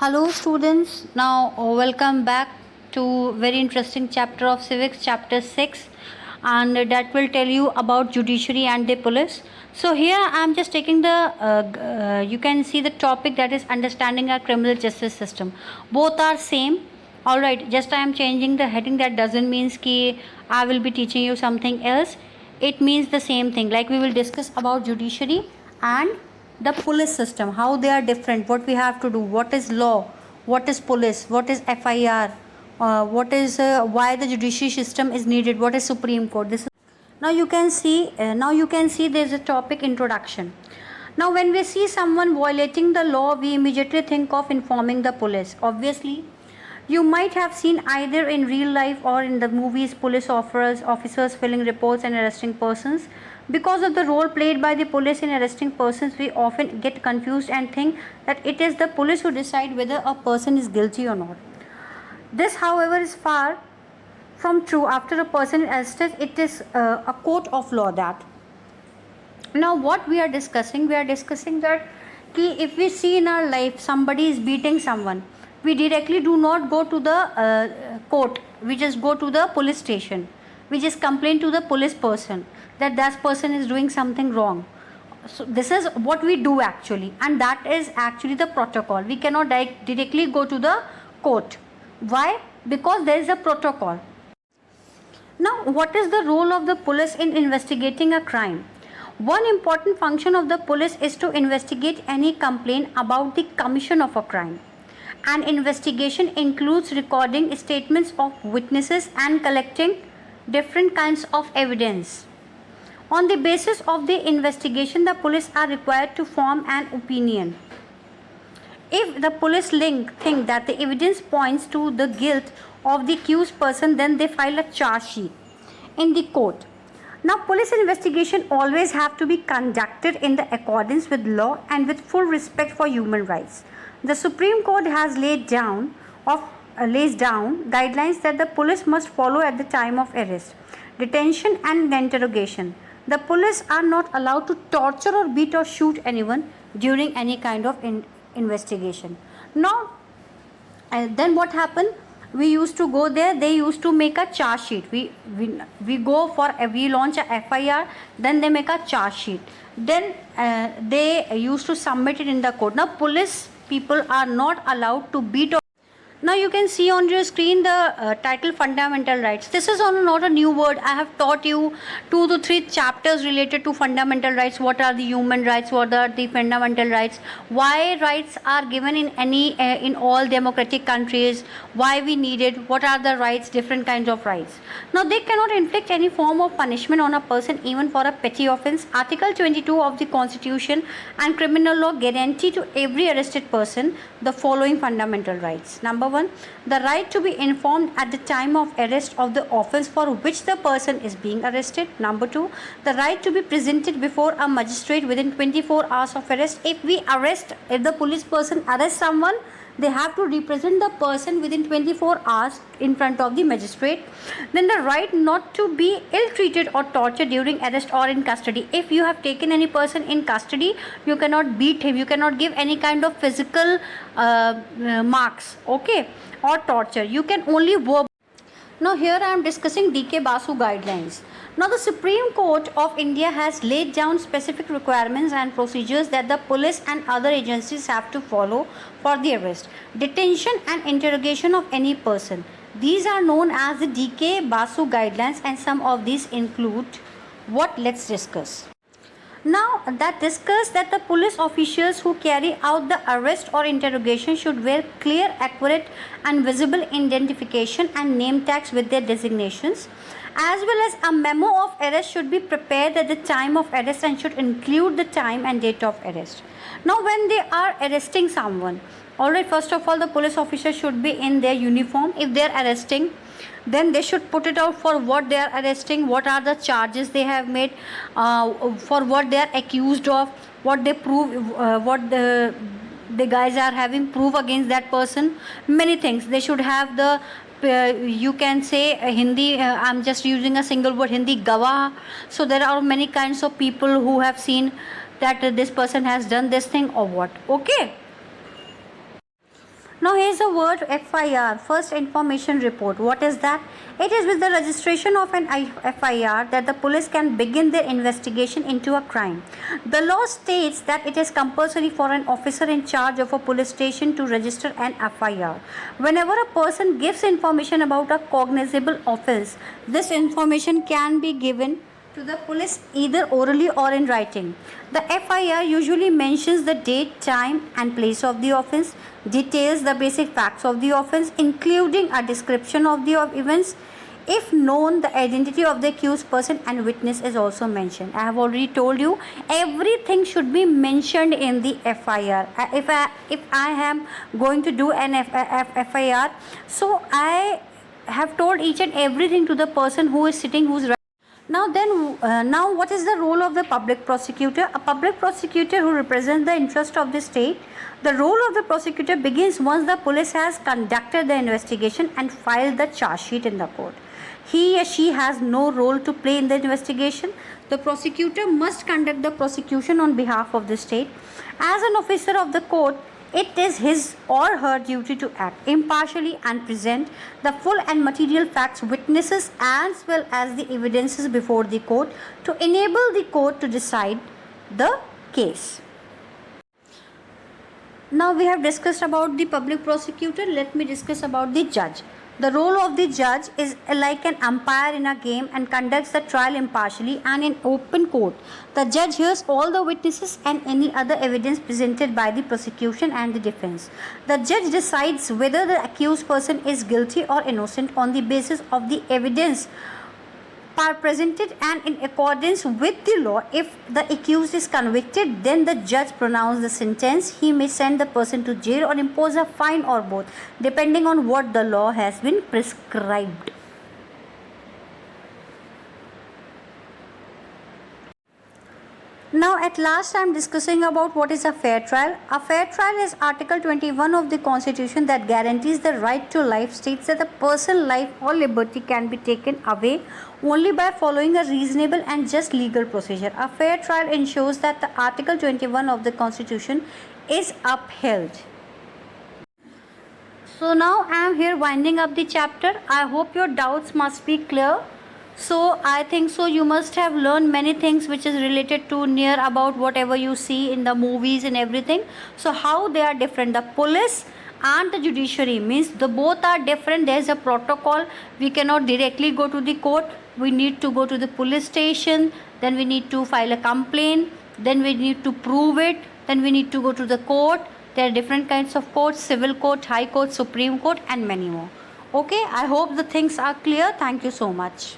Hello students, now welcome back to very interesting chapter of civics, chapter 6, and that will tell you about judiciary and the police. So here I am just taking you can see the topic, that is understanding our criminal justice system. Both are same. Alright, just I am changing the heading. That doesn't mean ki I will be teaching you something else. It means the same thing. Like we will discuss about judiciary and the police system, how they are different, what we have to do, what is law, what is police, what is FIR, what is why the judiciary system is needed, what is Supreme Court. This is now you can see there is a topic introduction. Now when we see someone violating the law, we immediately think of informing the police. Obviously, you might have seen either in real life or in the movies police officers filling reports and arresting persons. Because of the role played by the police in arresting persons, we often get confused and think that it is the police who decide whether a person is guilty or not. This, however, is far from true. After a person is arrested, it is a court of law that. Now what we are discussing that if we see in our life somebody is beating someone, we directly do not go to the court, we just go to the police station, we just complain to the police person that that person is doing something wrong. So this is what we do actually, and that is actually the protocol. We cannot directly go to the court. Why? Because there is a protocol. Now what is the role of the police in investigating a crime? One important function of the police is to investigate any complaint about the commission of a crime. An investigation includes recording statements of witnesses and collecting different kinds of evidence. On the basis of the investigation, the police are required to form an opinion. If the police think that the evidence points to the guilt of the accused person, then they file a charge sheet in the court. Now, police investigation always have to be conducted in the accordance with law and with full respect for human rights. The Supreme Court has lays down guidelines that the police must follow at the time of arrest, detention and interrogation. The police are not allowed to torture or beat or shoot anyone during any kind of investigation. Now, then what happened? We used to go there, they used to make a charge sheet. We launch a FIR, then they make a charge sheet. Then they used to submit it in the court. Now police people are not allowed to beat. Now you can see on your screen the title fundamental rights. This is not a new word. I have taught you 2 to 3 chapters related to fundamental rights. What are the human rights? What are the fundamental rights? Why rights are given in all democratic countries? Why we need it? What are the rights? Different kinds of rights. Now they cannot inflict any form of punishment on a person even for a petty offence. Article 22 of the Constitution and criminal law guarantee to every arrested person the following fundamental rights. Number 1, the right to be informed at the time of arrest of the offence for which the person is being arrested. Number 2, the right to be presented before a magistrate within 24 hours of arrest. If the police person arrests someone, they have to represent the person within 24 hours in front of the magistrate. Then the right not to be ill-treated or tortured during arrest or in custody. If you have taken any person in custody, you cannot beat him, you cannot give any kind of physical marks, okay, or torture. You can only verbal. Now here I am discussing DK Basu guidelines. Now the Supreme Court of India has laid down specific requirements and procedures that the police and other agencies have to follow for the arrest, detention and interrogation of any person. These are known as the DK Basu guidelines, and some of these include what? Let's discuss. Now that discuss that the police officials who carry out the arrest or interrogation should wear clear, accurate and visible identification and name tags with their designations, as well as a memo of arrest should be prepared at the time of arrest and should include the time and date of arrest. Now when they are arresting someone, alright, first of all the police officer should be in their uniform. If they are arresting, then they should put it out for what they are arresting, what are the charges they have made, for what they are accused of, what they prove, what the guys are having proof against that person. Many things. They should have the you can say Hindi, I'm just using a single word, Hindi, gawah. So there are many kinds of people who have seen that this person has done this thing or what, okay. Now here's the word FIR, First Information Report. What is that? It is with the registration of an FIR that the police can begin their investigation into a crime. The law states that it is compulsory for an officer in charge of a police station to register an FIR. Whenever a person gives information about a cognizable offense, this information can be given to the police either orally or in writing. The FIR usually mentions the date, time, and place of the offense, details the basic facts of the offense, including a description of the events. If known, the identity of the accused person and witness is also mentioned. I have already told you everything should be mentioned in the FIR. If I am going to do an FIR, so I have told each and everything to the person who is sitting, who's now what is the role of the public prosecutor? A public prosecutor who represents the interest of the state. The role of the prosecutor begins once the police has conducted the investigation and filed the charge sheet in the court. He or she has no role to play in the investigation. The prosecutor must conduct the prosecution on behalf of the state. As an officer of the court, it is his or her duty to act impartially and present the full and material facts, witnesses, as well as the evidences before the court to enable the court to decide the case. Now we have discussed about the public prosecutor. Let me discuss about the judge. The role of the judge is like an umpire in a game and conducts the trial impartially and in open court. The judge hears all the witnesses and any other evidence presented by the prosecution and the defense. The judge decides whether the accused person is guilty or innocent on the basis of the evidence presented and in accordance with the law. If the accused is convicted, then the judge pronounces the sentence. He may send the person to jail or impose a fine or both, depending on what the law has been prescribed. Now at last I am discussing about what is a fair trial. A fair trial is Article 21 of the Constitution that guarantees the right to life, states that a person's life or liberty can be taken away only by following a reasonable and just legal procedure. A fair trial ensures that the Article 21 of the Constitution is upheld. So now I am here winding up the chapter. I hope your doubts must be clear. So I think so you must have learned many things which is related to near about whatever you see in the movies and everything. So how they are different. The police and the judiciary means the both are different. There is a protocol. We cannot directly go to the court. We need to go to the police station. Then we need to file a complaint. Then we need to prove it. Then we need to go to the court. There are different kinds of courts: civil court, high court, supreme court, and many more. Okay, I hope the things are clear. Thank you so much.